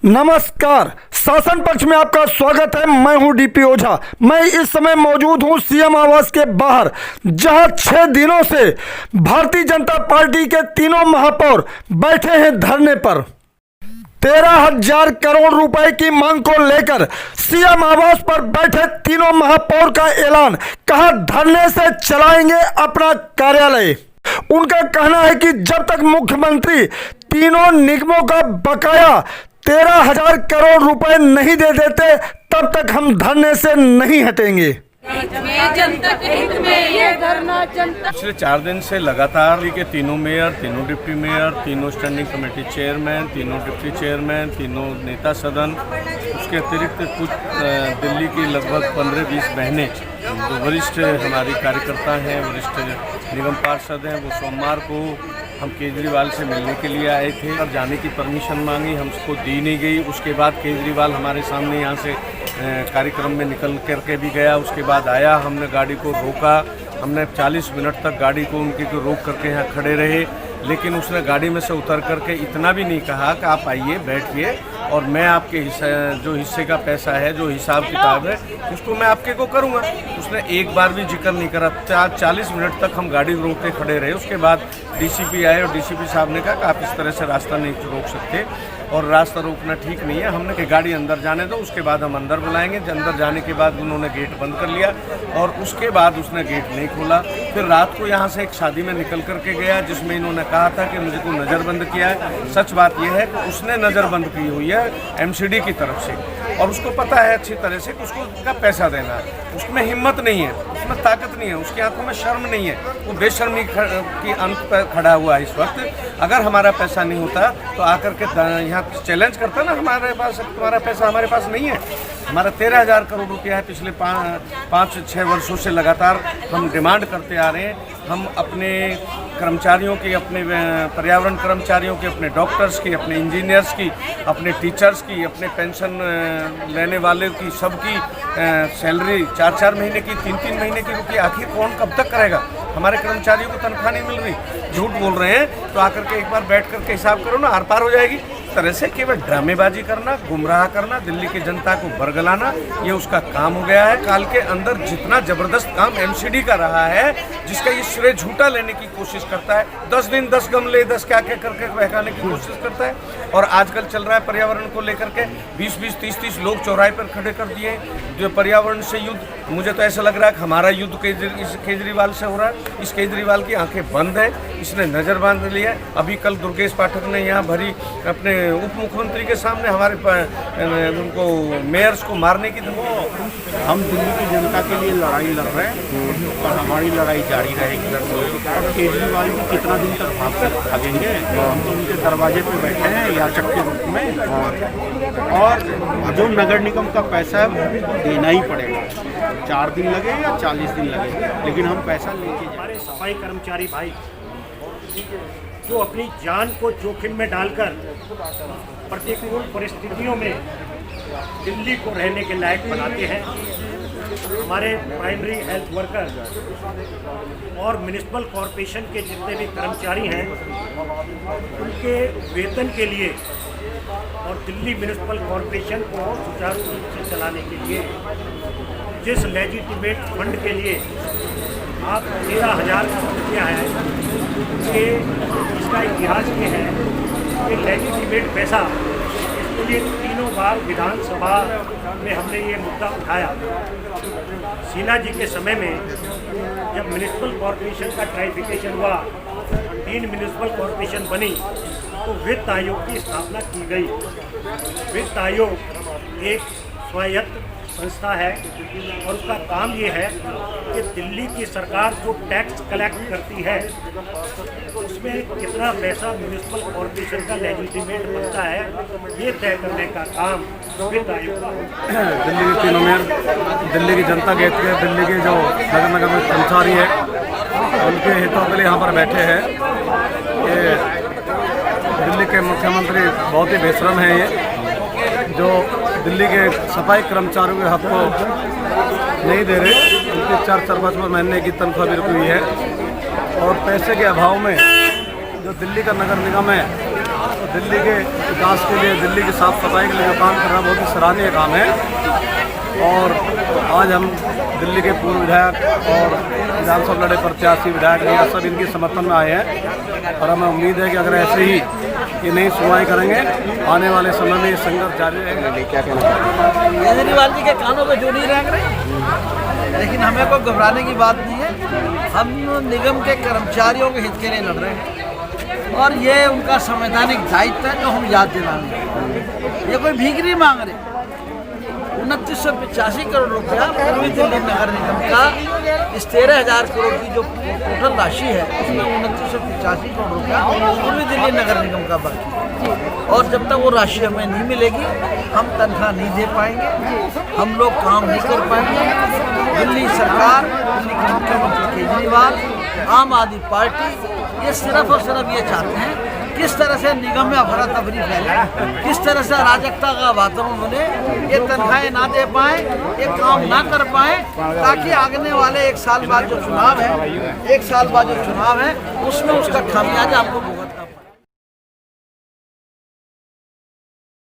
नमस्कार, शासन पक्ष में आपका स्वागत है। मैं हूं डीपी ओझा। मैं इस समय मौजूद हूं सीएम आवास के बाहर, जहां 6 दिनों से भारतीय जनता पार्टी के तीनों महापौर बैठे हैं धरने पर। 13,000 करोड़ रुपए की मांग को लेकर सीएम आवास पर बैठे तीनों महापौर का ऐलान। कहा, धरने से चलाएंगे अपना कार्यालय। उनका कहना है कि जब तक मुख्यमंत्री तीनों निगमों का बकाया 13,000 करोड़ रुपए नहीं दे देते, तब तक हम धरने से नहीं हटेंगे। पिछले 4 दिन से लगातार के तीनों मेयर, तीनों डिप्टी मेयर, तीनों स्टैंडिंग कमेटी चेयरमैन, तीनों डिप्टी चेयरमैन, तीनों नेता सदन, उसके अतिरिक्त कुछ दिल्ली की लगभग 15-20 बहनें जो वरिष्ठ हमारी कार्यकर्ता हैं, वरिष्ठ निगम पार्षद हैं, वो सोमवार को हम केजरीवाल से मिलने के लिए आए थे और जाने की परमिशन मांगी, हमको दी नहीं गई। उसके बाद केजरीवाल हमारे सामने यहाँ से कार्यक्रम में निकल करके भी गया। उसके बाद आया, हमने गाड़ी को रोका, हमने 40 मिनट तक गाड़ी को उनकी को रोक करके यहाँ खड़े रहे, लेकिन उसने गाड़ी में से उतर करके इतना भी नहीं कहा कि आप आइए बैठिए और मैं आपके हिस्से का पैसा है, जो हिसाब किताब है, उसको मैं आपके को करूँगा। उसने एक बार भी जिक्र नहीं करा। 40 मिनट तक हम गाड़ी रोकते खड़े रहे। उसके बाद डीसीपी आए और डीसीपी साहब ने कहा कि आप इस तरह से रास्ता नहीं रोक सकते और रास्ता रोकना ठीक नहीं है। हमने कि गाड़ी अंदर जाने दो, उसके बाद हम अंदर बुलाएंगे। अंदर जाने के बाद उन्होंने गेट बंद कर लिया और उसके बाद उसने गेट नहीं खोला। फिर रात को यहाँ से एक शादी में निकल करके गया, जिसमें इन्होंने कहा था कि मुझे को नज़रबंद किया है। सच बात यह है कि उसने नज़रबंद की हुई है एमसीडी की तरफ से, और उसको पता है अच्छी तरह से कि उसको उसका पैसा देना है। उसमें हिम्मत नहीं है, उसमें ताकत नहीं है, उसकी आंखों में शर्म नहीं है। वो बेशर्मी की अंत पर खड़ा हुआ है इस वक्त। अगर हमारा पैसा नहीं होता तो आकर के यहाँ चैलेंज करता ना, हमारे पास तुम्हारा पैसा हमारे पास नहीं है। हमारा 13,000 करोड़ रुपया है। पिछले 5-6 वर्षों से लगातार हम डिमांड करते आ रहे हैं। हम अपने कर्मचारियों की, अपने पर्यावरण कर्मचारियों की, अपने डॉक्टर्स की, अपने इंजीनियर्स की, अपने टीचर्स की, अपने पेंशन लेने वाले की, सबकी सैलरी 4-4 महीने की, 3-3 महीने की रुकी। आखिर कौन कब तक करेगा? हमारे कर्मचारियों को तनख्वाह नहीं मिल रही। झूठ बोल रहे हैं तो आकर के एक बार बैठ करके हिसाब करो ना, आर पार हो जाएगी। इस तरह से केवल ड्रामेबाजी करना, गुमराह करना, दिल्ली की जनता को बरगलाना, ये उसका काम हो गया है। काल के अंदर जितना जबरदस्त काम एमसीडी का रहा है, जिसका ये श्रेय झूठा लेने की कोशिश करता है। 10 दिन 10 गमले 10 क्या करके बहकाने की कोशिश करता है। और आजकल चल रहा है पर्यावरण को लेकर के 20-20, 30-30 लोग चौराहे पर खड़े कर दिए जो पर्यावरण से युद्ध। मुझे तो ऐसा लग रहा है कि हमारा युद्ध इस केजरीवाल से हो रहा है। इस केजरीवाल की आंखें बंद है, इसने नज़र बांध लिया। अभी कल दुर्गेश पाठक ने यहाँ भरी अपने उप मुख्यमंत्री के सामने हमारे उनको मेयर्स को मारने की धमकी। हम दिल्ली की जनता के लिए लड़ाई लड़ रहे हैं और हमारी लड़ाई जारी रहेगी। और केजरीवाल भी कितना दिन तक भागेंगे? हम तो उनके दरवाजे पे बैठे हैं याचक के रूप में, और जो नगर निगम का पैसा है वो देना ही पड़ेगा। 4 दिन लगे या 40 दिन लगे, लेकिन हम पैसा लेके जाएंगे। हमारे सफाई कर्मचारी भाई जो अपनी जान को जोखिम में डालकर प्रतिकूल परिस्थितियों में दिल्ली को रहने के लायक बनाते हैं। हमारे प्राइमरी हेल्थ वर्कर और म्युनिसिपल कॉरपोरेशन के जितने भी कर्मचारी हैं, उनके वेतन के लिए और दिल्ली म्युनिसिपल कॉरपोरेशन को सुचारू रूप से चलाने के लिए जिस लेजिटिमेट फंड के लिए आप 13,000 रुपया है, ये इसका इतिहास ये है कि लेजिटिमेट पैसा, इसके लिए 3 बार विधानसभा में हमने ये मुद्दा उठाया। सिन्हा जी के समय में जब म्युनिसिपल कॉरपोरेशन का ट्राइफिकेशन हुआ, 3 म्युनिसिपल कॉरपोरेशन बनी, तो वित्त आयोग की स्थापना की गई। वित्त आयोग एक स्वायत्त संस्था है और उसका काम ये है कि दिल्ली की सरकार जो टैक्स कलेक्ट करती है, उसमें कितना पैसा म्युनिसिपल कॉरपोरेशन का लेजिटिमेट बनता है, ये तय करने का काम वित्त आयोग का। दिल्ली के तीनों मेयर, दिल्ली की जनता के दिल्ली के जो नगर निगम कर्मचारी है, उनके हितों के लिए यहाँ पर बैठे हैं। ये दिल्ली के मुख्यमंत्री बहुत ही बेशरम हैं, ये जो दिल्ली के सफाई कर्मचारियों के हक को नहीं दे रहे। उनकी 4-5 महीने की तनख्वाह भी रुकी हुई है और पैसे के अभाव में जो दिल्ली का नगर निगम है, तो दिल्ली के विकास के लिए, दिल्ली की साफ सफाई के लिए जो काम करना बहुत ही सराहनीय काम है। और आज हम दिल्ली के पूर्व विधायक और विधानसभा लड़े प्रत्याशी विधायक ये सब इनके समर्थन में आए हैं और हमें उम्मीद है कि अगर ऐसे ही ये नई सुनवाई करेंगे, आने वाले समय में ये संघर्ष जारी रहेगा। क्या कहना केजरीवाल जी के कानों पे जो नहीं रेंग रहे, लेकिन हमें कोई घबराने की बात नहीं है। हम निगम के कर्मचारियों के हित के लिए लड़ रहे हैं और ये उनका संवैधानिक दायित्व है जो हम याद दिलाएंगे। ये कोई भीख नहीं मांग रहे। 2985 करोड़ रुपया पूर्वी दिल्ली नगर निगम का इस 13,000 करोड़ की जो टोटल राशि है उसमें 2985 करोड़ रुपया पूर्वी दिल्ली नगर निगम का बाकी है। और जब तक वो राशि हमें नहीं मिलेगी हम तनख्वाह नहीं दे पाएंगे, हम लोग काम नहीं कर पाएंगे। दिल्ली सरकार, दिल्ली के मुख्यमंत्री केजरीवाल, आम आदमी पार्टी ये सिर्फ और सिर्फ ये चाहते हैं किस तरह से निगम में अफरा तफरी फैले, किस तरह से अराजकता का वातावरण बने, ये तनख्वाहें ना दे पाए, ये काम ना कर पाए, ताकि आगने वाले 1 साल बाद जो चुनाव है, 1 साल बाद जो चुनाव है उसमें उसका खामियाजा आपको